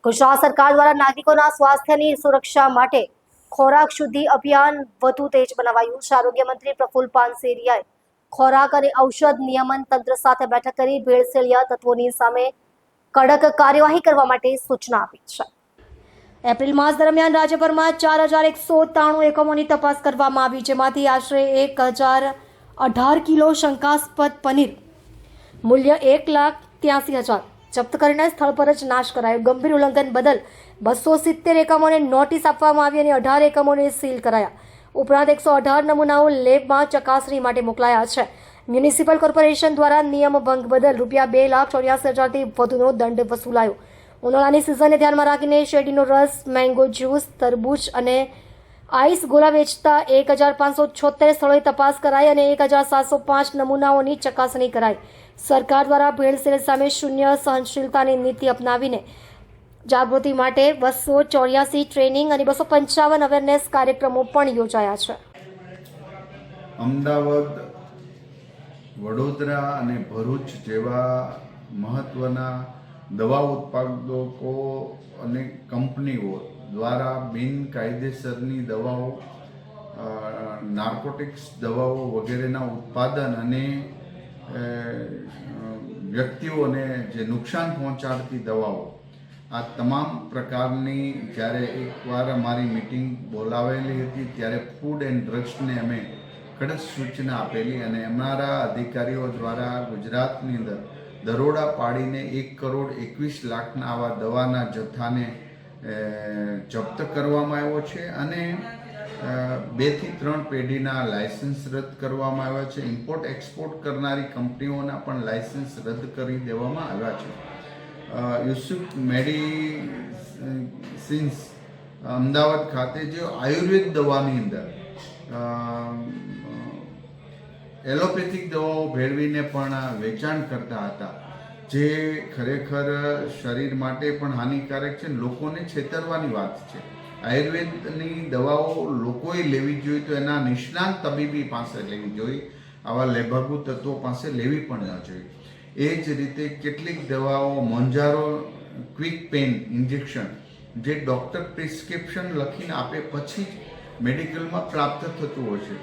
ગુજરાત સરકાર દ્વારા નાગરિકોના સ્વાસ્થ્યની સુરક્ષા માટે ખોરાક શુદ્ધિ અભિયાન વધુ તેજ બનાવાયું છે। આરોગ્ય મંત્રી પ્રફુલ્લ પાનસેરિયાએ ખોરાક અને ઔષધ નિયમન તંત્ર સાથે બેઠક કરી ભેળસેળિયા તત્વોની સામે કડક કાર્યવાહી કરવા માટે સૂચના આપી છે। એપ્રિલ માસ દરમિયાન રાજ્યભરમાં 4193 એકમોની તપાસ કરવામાં આવી, જેમાંથી આશરે 1018 કિલો શંકાસ્પદ પનીર મૂલ્ય 1,83,000 જપ્ત કરીને સ્થળ પર જ નાશ કરાયો। ગંભીર ઉલ્લંઘન બદલ 270 એકમોને નોટિસ આપવામાં આવી અને 18 એકમોને સીલ કરાયા। ઉપરાંત 118 નમૂનાઓ લેબમાં ચકાસણી માટે મોકલાયા છે। મ્યુનિસિપલ કોર્પોરેશન દ્વારા નિયમ ભંગ બદલ ₹2,84,000થી વધુનો દંડ વસૂલાયો। ઉનાળાની સિઝનને ધ્યાનમાં રાખીને શેરડીનો રસ, મેંગો જ્યુસ, તરબૂચ અને આઈસ ગોળા વેચતા 1,576 સ્થળોએ તપાસ કરાઈ અને 1,705 નમૂનાઓની ચકાસણી કરાઈ। સરકાર દ્વારા ભેળસેળ સામે શૂન્ય સહનશીલતાની નીતિ અપનાવીને જાગૃતિ માટે 284 ટ્રેનિંગ અને 255 અવેરનેસ કાર્યક્રમો પણ યોજાયા છે। અમદાવાદ, વડોદરા અને ભરૂચ જેવા મહત્વના દવા ઉત્પાદકો અને કંપનીઓ દ્વારા બિનકાયદેસરની દવાઓ, નાર્કોટિક્સ દવાઓ વગેરેના ઉત્પાદન અને વ્યક્તિઓને જે નુકસાન પહોંચાડતી દવાઓ, આ તમામ પ્રકારની જ્યારે એકવાર અમારી મિટિંગ બોલાવેલી હતી ત્યારે ફૂડ એન્ડ ડ્રગ્સને અમે કડક સૂચના આપેલી અને અમારા અધિકારીઓ દ્વારા ગુજરાતની અંદર દરોડા પાડીને 1,21,00,000 આવા દવાના જથ્થાને જપ્ત કરવામાં આવ્યો છે અને 2 થી 3 પેઢીના લાયસન્સ રદ કરવામાં આવ્યા છે। ઇમ્પોર્ટ એક્સપોર્ટ કરનારી કંપનીઓના પણ લાયસન્સ રદ કરી દેવામાં આવ્યા છે। યુસુફ મેડિસિન્સ અમદાવાદ ખાતે જે આયુર્વેદ દવાની અંદર એલોપેથિક દવાઓ ભેળવીને પણ વેચાણ કરતા હતા, જે ખરેખર શરીર માટે પણ હાનિકારક છે, લોકોને છેતરવાની વાત છે। આયુર્વેદની દવાઓ લોકોએ લેવી જોઈએ તો એના નિષ્ણાત તબીબી પાસે લેવી જોઈએ, આવા લેભાગુ તત્વો પાસે લેવી પણ ન જોઈએ। એ જ રીતે કેટલીક દવાઓ, મોન્જારો ક્વિક પેન ઇન્જેક્શન, જે ડૉક્ટર પ્રિસ્ક્રિપ્શન લખીને આપે પછી જ મેડિકલમાં પ્રાપ્ત થતું હોય છે,